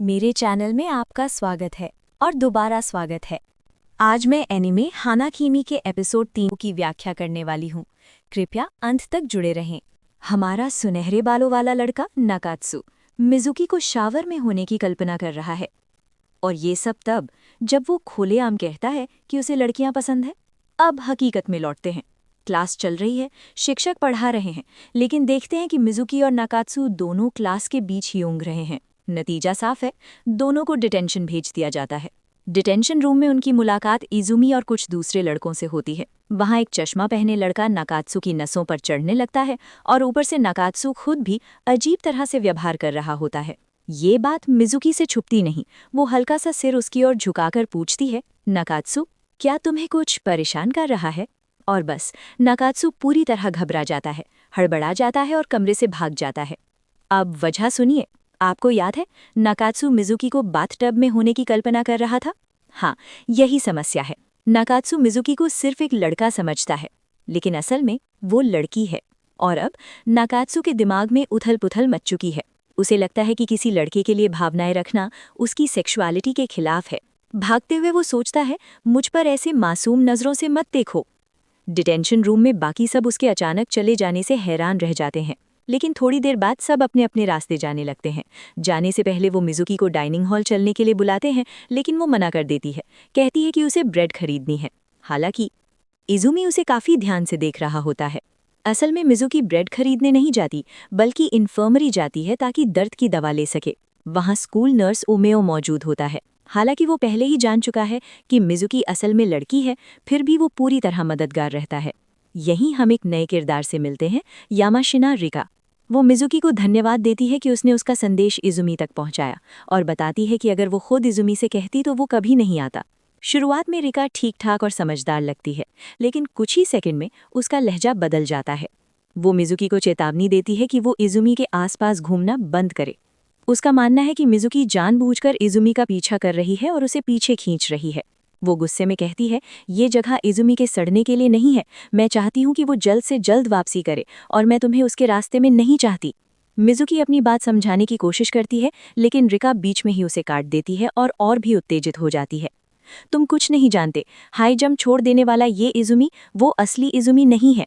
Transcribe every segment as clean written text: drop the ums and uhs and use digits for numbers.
मेरे चैनल में आपका स्वागत है और दोबारा स्वागत है। आज मैं एनिमे हानाकीमी के एपिसोड 3 की व्याख्या करने वाली हूँ। कृपया अंत तक जुड़े रहें। हमारा सुनहरे बालों वाला लड़का नाकात्सु मिजुकी को शावर में होने की कल्पना कर रहा है। और ये सब तब जब वो खुलेआम कहता है कि उसे लड़कियां पसंद है। अब हकीकत में लौटते हैं। क्लास चल रही है, शिक्षक पढ़ा रहे हैं, लेकिन देखते हैं कि मिजुकी और नाकात्सु दोनों क्लास के बीच ही ऊँघ रहे हैं। नतीजा साफ है, दोनों को डिटेंशन भेज दिया जाता है। डिटेंशन रूम में उनकी मुलाकात इजुमी और कुछ दूसरे लड़कों से होती है। वहाँ एक चश्मा पहने लड़का नाकात्सु की नसों पर चढ़ने लगता है और ऊपर से नाकात्सु खुद भी अजीब तरह से व्यवहार कर रहा होता है। ये बात मिजुकी से छुपती नहीं। वो हल्का सा सिर उसकी ओर झुकाकर पूछती है, नाकात्सु, क्या तुम्हें कुछ परेशान कर रहा है? और बस नाकात्सु पूरी तरह घबरा जाता है, हड़बड़ा जाता है और कमरे से भाग जाता है। अब वजह सुनिए। आपको याद है, नाकात्सु मिजुकी को बाथटब में होने की कल्पना कर रहा था। हाँ, यही समस्या है। नाकात्सु मिजुकी को सिर्फ एक लड़का समझता है, लेकिन असल में वो लड़की है। और अब नाकात्सु के दिमाग में उथल-पुथल मच चुकी है। उसे लगता है कि किसी लड़के के लिए भावनाएं रखना उसकी सेक्सुअलिटी के खिलाफ है। भागते हुए वो सोचता है, मुझ पर ऐसे मासूम नजरों से मत देखो। डिटेंशन रूम में बाकी सब उसके अचानक चले जाने से हैरान रह जाते हैं, लेकिन थोड़ी देर बाद सब अपने अपने रास्ते जाने लगते हैं। जाने से पहले वो मिजुकी को डाइनिंग हॉल चलने के लिए बुलाते हैं, लेकिन वो मना कर देती है। कहती है कि उसे ब्रेड खरीदनी है। हालांकि इजुमी उसे काफी ध्यान से देख रहा होता है। असल में मिजुकी ब्रेड खरीदने नहीं जाती, बल्कि इन्फर्मरी जाती है ताकि दर्द की दवा ले सके। वहाँ स्कूल नर्स ओमेओ मौजूद होता है। हालांकि वो पहले ही जान चुका है कि मिजुकी असल में लड़की है, फिर भी वो पूरी तरह मददगार रहता है। यहीं हम एक नए किरदार से मिलते हैं, यामाशिना रिका। वो मिजुकी को धन्यवाद देती है कि उसने उसका संदेश इजुमी तक पहुंचाया, और बताती है कि अगर वो खुद इजुमी से कहती तो वो कभी नहीं आता। शुरुआत में रिका ठीक ठाक और समझदार लगती है, लेकिन कुछ ही सेकंड में उसका लहजा बदल जाता है। वो मिजुकी को चेतावनी देती है कि वो इजुमी के आसपास घूमना बंद करे। उसका मानना है कि मिजुकी जानबूझकर इजुमी का पीछा कर रही है और उसे पीछे खींच रही है। वो गुस्से में कहती है, ये जगह इजुमी के सड़ने के लिए नहीं है। मैं चाहती हूँ कि वो जल्द से जल्द वापसी करे, और मैं तुम्हें उसके रास्ते में नहीं चाहती। मिजुकी अपनी बात समझाने की कोशिश करती है, लेकिन रिका बीच में ही उसे काट देती है और भी उत्तेजित हो जाती है। तुम कुछ नहीं जानते। हाई जंप छोड़ देने वाला ये इजुमी वो असली इजुमी नहीं है।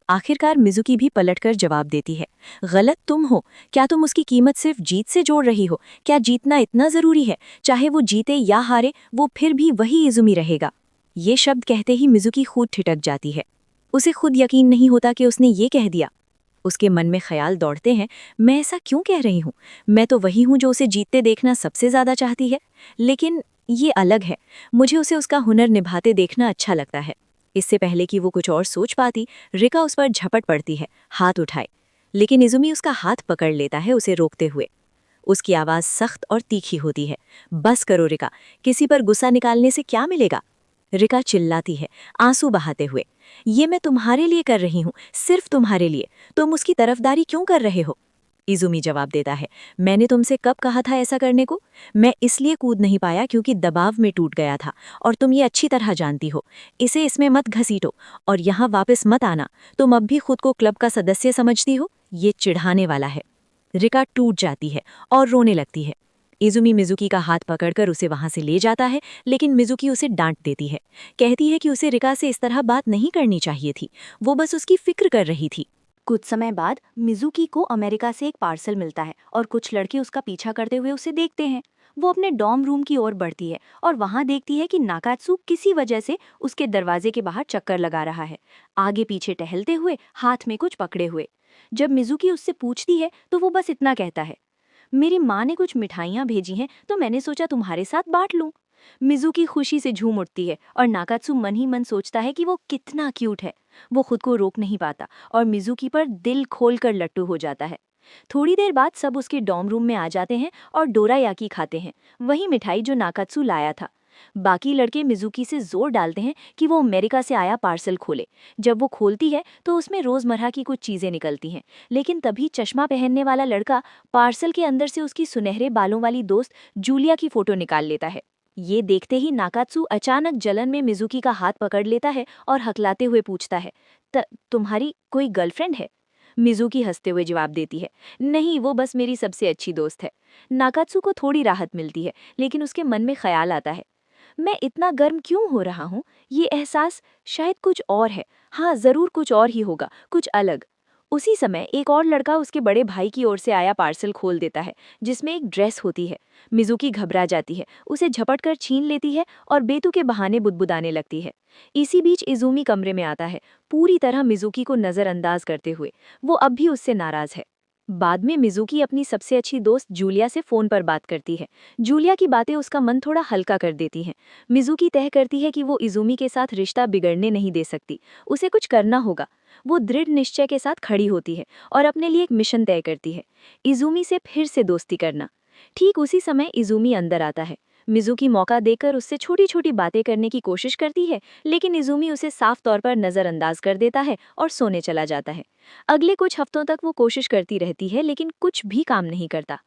आखिरकार मिजुकी भी पलटकर जवाब देती है, गलत तुम हो। क्या तुम उसकी कीमत सिर्फ जीत से जोड़ रही हो? क्या जीतना इतना जरूरी है? चाहे वो जीते या हारे, वो फिर भी वही इजुमी रहेगा। ये शब्द कहते ही मिजुकी खुद ठिठक जाती है। उसे खुद यकीन नहीं होता कि उसने ये कह दिया। उसके मन में ख्याल दौड़ते हैं, मैं ऐसा क्यों कह रही हूँ? मैं तो वही हूँ जो उसे जीतते देखना सबसे ज्यादा चाहती है। लेकिन ये अलग है। मुझे उसे उसका हुनर निभाते देखना अच्छा लगता है। इससे पहले कि वो कुछ और सोच पाती, रिका उस पर झपट पड़ती है, हाथ उठाए। लेकिन इजुमी उसका हाथ पकड़ लेता है, उसे रोकते हुए। उसकी आवाज़ सख्त और तीखी होती है, बस करो रिका, किसी पर गुस्सा निकालने से क्या मिलेगा? रिका चिल्लाती है, आंसू बहाते हुए, ये मैं तुम्हारे लिए कर रही हूँ, सिर्फ तुम्हारे लिए। तुम उसकी तरफदारी क्यों कर रहे हो? इजुमी जवाब देता है, मैंने तुमसे कब कहा था ऐसा करने को? मैं इसलिए कूद नहीं पाया क्योंकि दबाव में टूट गया था, और तुम ये अच्छी तरह जानती हो। इसे इसमें मत घसीटो और यहाँ वापस मत आना। तुम अब भी खुद को क्लब का सदस्य समझती हो? ये चिढ़ाने वाला है। रिका टूट जाती है और रोने लगती है। इजुमी मिजुकी का हाथ पकड़कर उसे वहां से ले जाता है, लेकिन मिजुकी उसे डांट देती है। कहती है कि उसे रिका से इस तरह बात नहीं करनी चाहिए थी, वो बस उसकी फिक्र कर रही थी। कुछ समय बाद मिजुकी को अमेरिका से एक पार्सल मिलता है और कुछ लड़के उसका पीछा करते हुए उसे देखते हैं। वो अपने डॉर्म रूम की ओर बढ़ती है और वहां देखती है कि नाकात्सु किसी वजह से उसके दरवाजे के बाहर चक्कर लगा रहा है, आगे पीछे टहलते हुए, हाथ में कुछ पकड़े हुए। जब मिजुकी उससे पूछती है तो वो बस इतना कहता है, मेरी माँ ने कुछ मिठाइयाँ भेजी हैं तो मैंने सोचा तुम्हारे साथ बांट लूं। मिजुकी खुशी से झूम उठती है और नाकात्सु मन ही मन सोचता है कि वो कितना क्यूट है। वो खुद को रोक नहीं पाता और मिजुकी पर दिल खोलकर लट्टू हो जाता है। थोड़ी देर बाद सब उसके डॉर्म रूम में आ जाते हैं और डोरायाकी खाते हैं, वही मिठाई जो नाकात्सु लाया था। बाकी लड़के मिजुकी से जोर डालते हैं कि वो अमेरिका से आया पार्सल खोले। जब वो खोलती है तो उसमें रोजमर्रा की कुछ चीजें निकलती हैं, लेकिन तभी चश्मा पहनने वाला लड़का पार्सल के अंदर से उसकी सुनहरे बालों वाली दोस्त जूलिया की फोटो निकाल लेता है। ये देखते ही नाकात्सु अचानक जलन में मिजुकी का हाथ पकड़ लेता है और हकलाते हुए पूछता है, तुम्हारी कोई गर्लफ्रेंड है? मिज़ुकी हंसते हुए जवाब देती है, नहीं, वो बस मेरी सबसे अच्छी दोस्त है। नाकात्सु को थोड़ी राहत मिलती है, लेकिन उसके मन में ख्याल आता है, मैं इतना गर्म क्यों हो रहा हूँ? ये एहसास शायद कुछ और है। हाँ, ज़रूर कुछ और ही होगा, कुछ अलग। उसी समय एक और लड़का उसके बड़े भाई की ओर से आया पार्सल खोल देता है, जिसमें एक ड्रेस होती है। मिज़ुकी घबरा जाती है, उसे झपट कर छीन लेती है और बेतुके बहाने बुदबुदाने लगती है। इसी बीच इज़ूमी कमरे में आता है, पूरी तरह मिज़ुकी को नज़रअंदाज करते हुए। वो अब भी उससे नाराज़ है। बाद में मिज़ुकी अपनी सबसे अच्छी दोस्त जूलिया से फ़ोन पर बात करती है। जूलिया की बातें उसका मन थोड़ा हल्का कर देती हैं। मिज़ुकी तय करती है कि वो इज़ूमी के साथ रिश्ता बिगड़ने नहीं दे सकती, उसे कुछ करना होगा। वो दृढ़ निश्चय के साथ खड़ी होती है और अपने लिए एक मिशन तय करती है, इज़ूमी से फिर से दोस्ती करना। ठीक उसी समय इज़ूमी अंदर आता है। मिज़ुकी मौका देकर उससे छोटी छोटी बातें करने की कोशिश करती है, लेकिन इज़ूमी उसे साफ तौर पर नज़रअंदाज कर देता है और सोने चला जाता है। अगले कुछ हफ्तों तक वो कोशिश करती रहती है, लेकिन कुछ भी काम नहीं करता।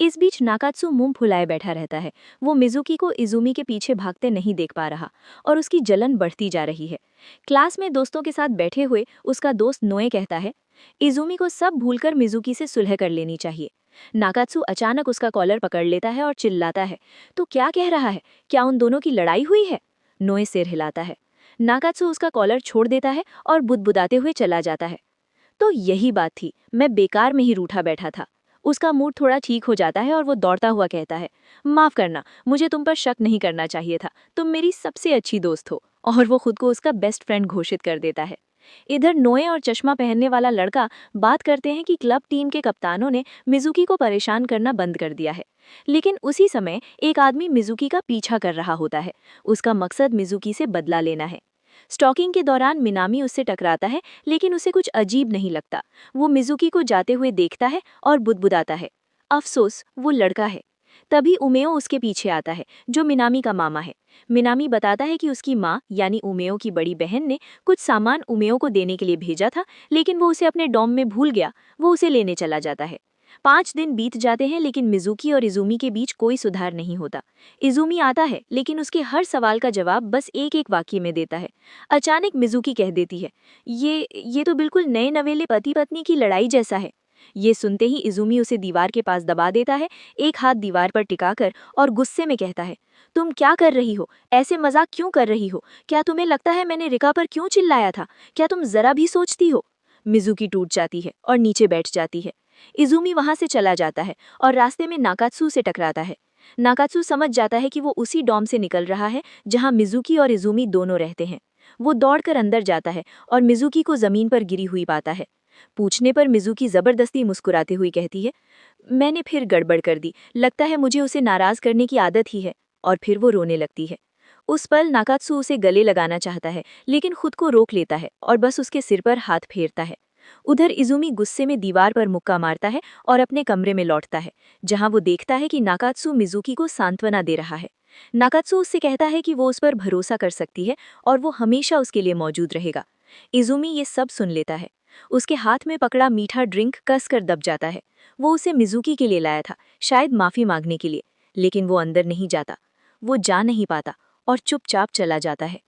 इस बीच नाकात्सु मुंह फुलाए बैठा रहता है। वो मिज़ुकी को इज़ूमी के पीछे भागते नहीं देख पा रहा और उसकी जलन बढ़ती जा रही है। क्लास में दोस्तों के साथ बैठे हुए उसका दोस्त नोए कहता है, इज़ूमी को सब भूलकर मिज़ुकी से सुलह कर लेनी चाहिए। नाकात्सु अचानक उसका कॉलर पकड़ लेता है और चिल्लाता है, तो क्या कह रहा है? क्या उन दोनों की लड़ाई हुई है? नोए सिर हिलाता है। नाकात्सु उसका कॉलर छोड़ देता है और बुदबुदाते हुए चला जाता है। तो यही बात थी, मैं बेकार में ही रूठा बैठा था। उसका मूड थोड़ा ठीक हो जाता है और वो दौड़ता हुआ कहता है, माफ करना, मुझे तुम पर शक नहीं करना चाहिए था, तुम मेरी सबसे अच्छी दोस्त हो। और वो खुद को उसका बेस्ट फ्रेंड घोषित कर देता है। इधर नोए और चश्मा पहनने वाला लड़का बात करते हैं कि क्लब टीम के कप्तानों ने मिज़ुकी को परेशान करना बंद कर दिया है। लेकिन उसी समय एक आदमी मिज़ुकी का पीछा कर रहा होता है। उसका मकसद मिज़ुकी से बदला लेना है। स्टॉकिंग के दौरान मिनामी उससे टकराता है, लेकिन उसे कुछ अजीब नहीं लगता। वो मिज़ुकी को जाते हुए देखता है और बुदबुदाता है, अफसोस वो लड़का है। तभी उमेओ उसके पीछे आता है, जो मिनामी का मामा है। मिनामी बताता है कि उसकी माँ यानी उमेओ की बड़ी बहन ने कुछ सामान उमेओ को देने के लिए भेजा था, लेकिन वो उसे अपने डॉम में भूल गया। वो उसे लेने चला जाता है। 5 दिन बीत जाते हैं, लेकिन मिज़ुकी और इज़ूमी के बीच कोई सुधार नहीं होता। इज़ूमी आता है, लेकिन उसके हर सवाल का जवाब बस एक एक वाक्य में देता है। अचानक मिज़ुकी कह देती है, ये तो बिल्कुल नए नवेले पति पत्नी की लड़ाई जैसा है। ये सुनते ही इज़ूमी उसे दीवार के पास दबा देता है, एक हाथ दीवार पर टिकाकर, और गुस्से में कहता है, तुम क्या कर रही हो? ऐसे मजाक क्यों कर रही हो? क्या तुम्हें लगता है मैंने रिका पर क्यों चिल्लाया था? क्या तुम जरा भी सोचती हो? मिज़ुकी टूट जाती है और नीचे बैठ जाती है। इज़ूमी वहां से चला जाता है और रास्ते में नाकात्सु से टकराता है। नाकात्सु समझ जाता है कि वो उसी डॉम से निकल रहा है जहां मिज़ुकी और इज़ूमी दोनों रहते हैं। वो दौड़कर अंदर जाता है और मिज़ुकी को जमीन पर गिरी हुई पाता है। पूछने पर मिज़ुकी जबरदस्ती मुस्कुराते हुई कहती है, मैंने फिर गड़बड़ कर दी, लगता है मुझे उसे नाराज करने की आदत ही है। और फिर वो रोने लगती है। उस पल नाकात्सु उसे गले लगाना चाहता है, लेकिन खुद को रोक लेता है और बस उसके सिर पर हाथ फेरता है। उधर इज़ूमी गुस्से में दीवार पर मुक्का मारता है और अपने कमरे में लौटता है, जहां वो देखता है कि नाकात्सु मिज़ुकी को सांत्वना दे रहा है। नाकात्सु उससे कहता है कि वो उस पर भरोसा कर सकती है और वो हमेशा उसके लिए मौजूद रहेगा। इज़ूमी ये सब सुन लेता है। उसके हाथ में पकड़ा मीठा ड्रिंक कसकर दब जाता है। वो उसे मिज़ुकी के लिए लाया था, शायद माफ़ी मांगने के लिए, लेकिन वो अंदर नहीं जाता। वो जा नहीं पाता और चुपचाप चला जाता है।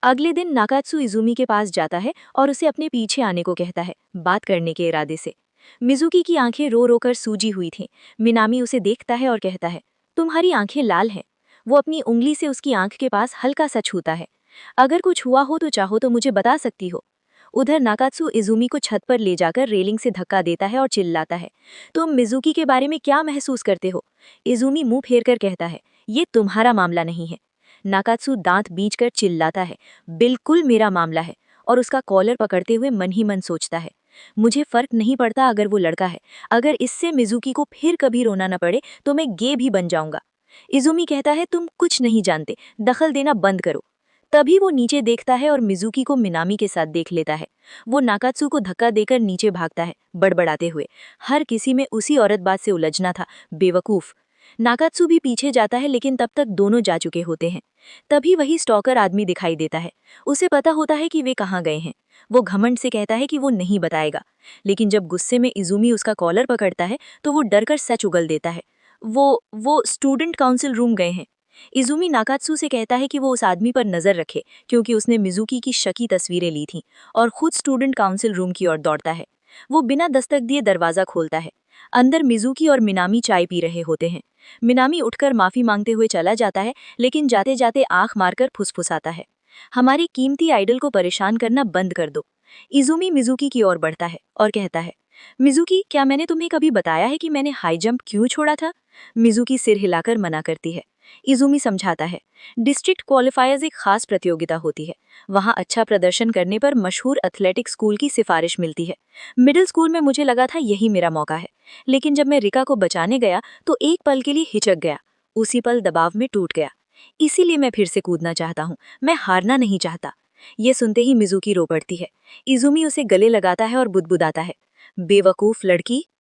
अगले दिन नाकात्सु इज़ूमी के पास जाता है और उसे अपने पीछे आने को कहता है, बात करने के इरादे से। मिज़ुकी की आंखें रो रो कर सूजी हुई थीं। मिनामी उसे देखता है और कहता है, तुम्हारी आंखें लाल हैं। वो अपनी उंगली से उसकी आंख के पास हल्का सा छूता है। अगर कुछ हुआ हो तो चाहो तो मुझे बता सकती हो। उधर नाकात्सु इज़ूमी को छत पर ले जाकर रेलिंग से धक्का देता है और चिल्लाता है, तुम मिज़ुकी के बारे में क्या महसूस करते हो? इज़ूमी मुंह फेर कर कहता है, ये तुम्हारा मामला नहीं है। नाकात्सु दांत बींचकर चिल्लाता है, बिल्कुल मेरा मामला है, और उसका कॉलर पकड़ते हुए मन ही मन सोचता है, मुझे फर्क नहीं पड़ता अगर वो लड़का है, अगर इससे मिज़ुकी को फिर कभी रोना न पड़े तो मैं गे भी बन जाऊंगा। इज़ूमी कहता है, तुम कुछ नहीं जानते, दखल देना बंद करो। तभी वो नीचे देखता है और मिज़ुकी को मिनामी के साथ देख लेता है। वो नाकात्सु को धक्का देकर नीचे भागता है, बड़बड़ाते हुए, हर किसी में उसी औरत बात से उलझना था, बेवकूफ। नाकात्सु भी पीछे जाता है, लेकिन तब तक दोनों जा चुके होते हैं। तभी वही स्टॉकर आदमी दिखाई देता है। उसे पता होता है कि वे कहाँ गए हैं। वो घमंड से कहता है कि वो नहीं बताएगा, लेकिन जब गुस्से में इज़ूमी उसका कॉलर पकड़ता है तो वो डरकर सच उगल देता है। वो स्टूडेंट काउंसिल रूम गए हैं। इज़ूमी नाकात्सु से कहता है कि वो उस आदमी पर नजर रखे, क्योंकि उसने मिज़ुकी की शकी तस्वीरें ली थीं, और खुद स्टूडेंट काउंसिल रूम की ओर दौड़ता है। वो बिना दस्तक दिए दरवाजा खोलता है। अंदर मिजुकी और मिनामी चाय पी रहे होते हैं। मिनामी उठकर माफी मांगते हुए चला जाता है, लेकिन जाते जाते आंख मारकर फुसफुसाता है, हमारी कीमती आइडल को परेशान करना बंद कर दो। इजुमी मिजुकी की ओर बढ़ता है और कहता है, मिजुकी, क्या मैंने तुम्हें कभी बताया है कि मैंने हाई जंप क्यों छोड़ा था? मिजुकी सिर हिलाकर मना करती है। इजुमी समझाता है, डिस्ट्रिक्ट क्वालिफायर्स एक खास प्रतियोगिता होती है। वहाँ अच्छा प्रदर्शन करने पर मशहूर एथलेटिक स्कूल की सिफारिश मिलती है। मिडिल स्कूल में मुझे लगा था यही मेरा मौका है, लेकिन जब मैं रिका को बचाने गया तो एक पल के लिए हिचक गया। उसी पल दबाव में टूट गया। इसीलिए मैं फिर से कूदना चाहता हूँ, मैं हारना नहीं चाहता। ये सुनते ही मिजुकी रो पड़ती है। इजुमी उसे गले लगाता है और बुदबुदाता है, बेवकूफ लड़की,